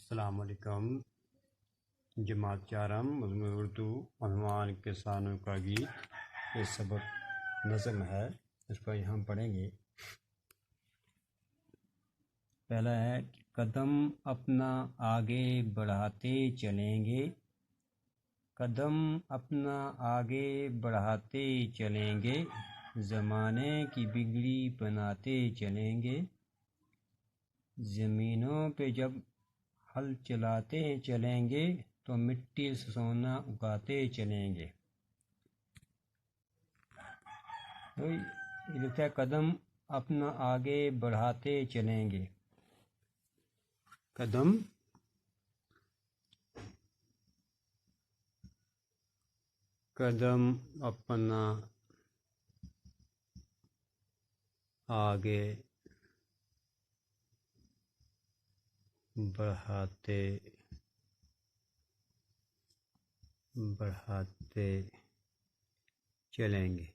السلام علیکم۔ جماعت چارم مضمون اردو عنوان کسانوں کا گیت، یہ سبق نظم ہے، اس پر ہم پڑھیں گے۔ پہلا ہے کہ قدم اپنا آگے بڑھاتے چلیں گے، قدم اپنا آگے بڑھاتے چلیں گے، زمانے کی بگڑی بناتے چلیں گے، زمینوں پہ جب ہل چلاتے چلیں گے تو مٹی سے سونا اگاتے چلیں گے۔ تو یہ لکھتا ہے قدم اپنا آگے بڑھاتے چلیں گے، قدم اپنا آگے بڑھاتے چلیں گے۔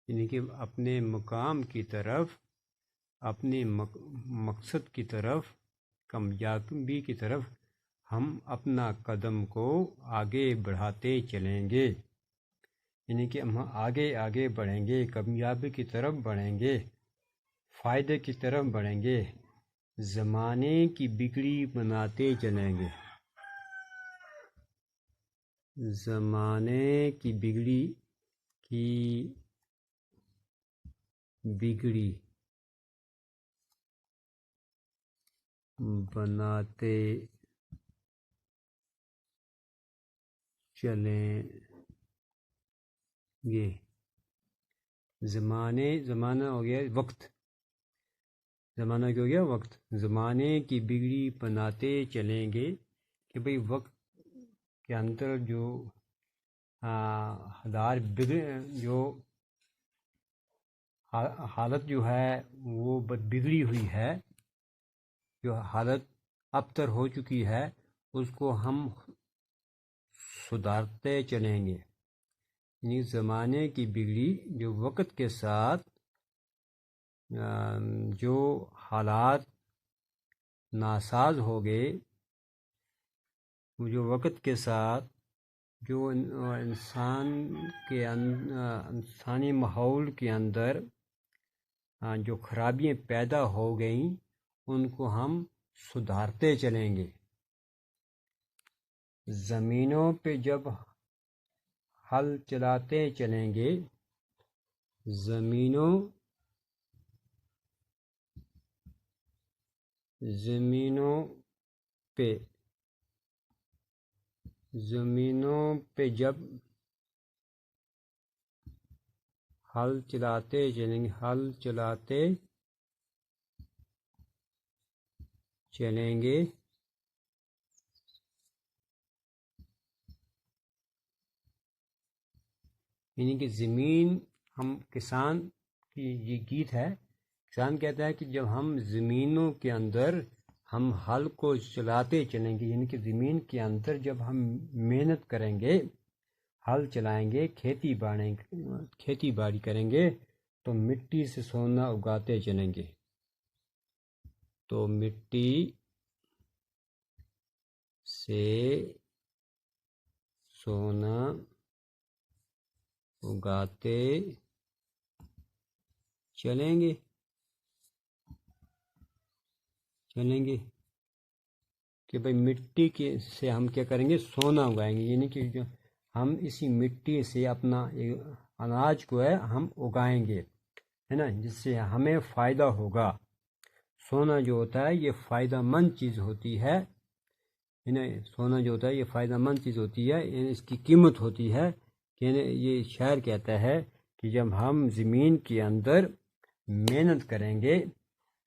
یعنی کہ اپنے مقام کی طرف، اپنے مقصد کی طرف، کامیابی کی طرف ہم اپنا قدم کو آگے بڑھاتے چلیں گے۔ یعنی کہ ہم آگے بڑھیں گے، کامیابی کی طرف بڑھیں گے، فائدے کی طرف بڑھیں گے، زمانے کی بگڑی بناتے چلیں گے، زمانے کی بگڑی بناتے چلیں گے۔ زمانہ ہو گیا وقت، زمانہ کیا ہو گیا وقت، زمانے کی بگڑی بناتے چلیں گے کہ بھئی وقت کے اندر جو حالت جو ہے وہ بگڑی ہوئی ہے، جو حالت ابتر ہو چکی ہے، اس کو ہم سدھارتے چلیں گے۔ یعنی زمانے کی بگڑی جو وقت کے ساتھ جو حالات ناساز ہو گئے، جو وقت کے ساتھ جو انسانی ماحول کے اندر جو خرابیاں پیدا ہو گئیں، ان کو ہم سدھارتے چلیں گے۔ زمینوں پہ جب ہل چلاتے چلیں گے، زمینوں پہ جب ہل چلاتے چلیں گے، یعنی کہ زمین، ہم کسان کی یہ گیت ہے، کسان کہتا ہے کہ جب ہم زمینوں کے اندر ہم ہل کو چلاتے چلیں گے، یعنی کہ زمین کے اندر جب ہم محنت کریں گے، ہل چلائیں گے، کھیتی باڑی کریں گے، تو مٹی سے سونا اگاتے چلیں گے، تو مٹی سے سونا اگاتے چلیں گے کہ بھئی مٹی سے ہم کیا کریں گے، سونا اگائیں گے، یعنی کہ جو ہم اسی مٹی سے اپنا اناج کو ہے ہم اگائیں گے، ہے نا، جس سے ہمیں فائدہ ہوگا۔ سونا جو ہوتا ہے یہ فائدہ مند چیز ہوتی ہے، سونا جو ہوتا ہے یہ فائدہ مند چیز ہوتی ہے، یعنی اس کی قیمت ہوتی ہے، کہ یہ شاعر کہتا ہے کہ جب ہم زمین کے اندر محنت کریں گے،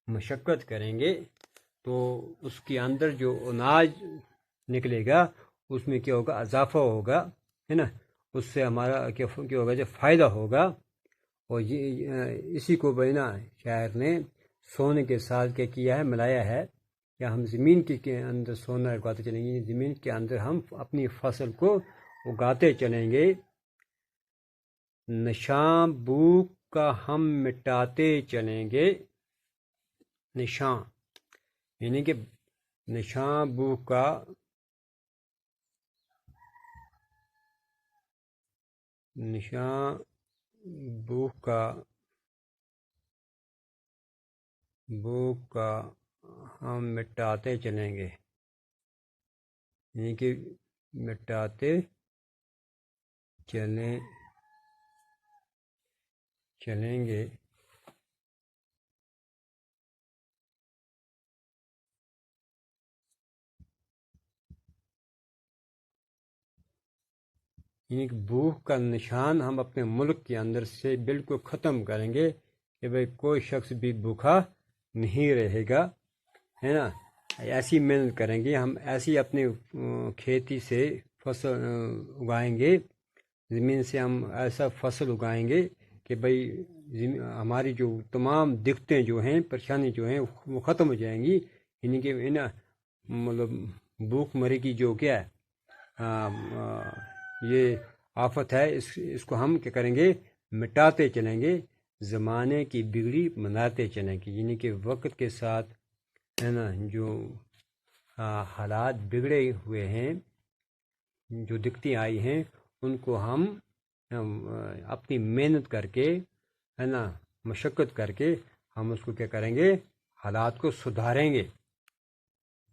مشقت کریں گے، تو اس کے اندر جو اناج نکلے گا اس میں کیا ہوگا، اضافہ ہوگا، ہے نا، اس سے ہمارا کیا ہوگا، جو فائدہ ہوگا۔ اور یہ اسی کو بنا شاعر نے سونے کے ساتھ کیا کیا ہے، ملایا ہے، یا ہم زمین کے اندر سونا اگاتے چلیں گے، زمین کے اندر ہم اپنی فصل کو اگاتے چلیں گے، نشان بھوک کا ہم مٹاتے چلیں گے. نشان یعنی کہ نشان بھوک کا ہم مٹاتے چلیں گے. یعنی کہ مٹاتے چلیں گے. یعنی کہ بھوک کا نشان ہم اپنے ملک کے اندر سے بالکل ختم کریں گے کہ بھئی کوئی شخص بھی بھوکا نہیں رہے گا، ہے نا. ایسی محنت کریں گے ہم، ایسی اپنی کھیتی سے فصل اگائیں گے، زمین سے ہم ایسا فصل اگائیں گے کہ بھئی ہماری جو تمام دقتیں جو ہیں، پریشانی جو ہیں وہ ختم ہو جائیں گی. یعنی کہ مطلب بھوک مری کی جو کیا ہے یہ آفت ہے، اس کو ہم کیا کریں گے؟ مٹاتے چلیں گے. زمانے کی بگڑی بناتے چلیں گے. یعنی کہ وقت کے ساتھ ہے نا جو حالات بگڑے ہوئے ہیں، جو دقتیں آئی ہیں، ان کو ہم اپنی محنت کر کے ہے نا، مشقت کر کے ہم اس کو کیا کریں گے؟ حالات کو سدھاریں گے.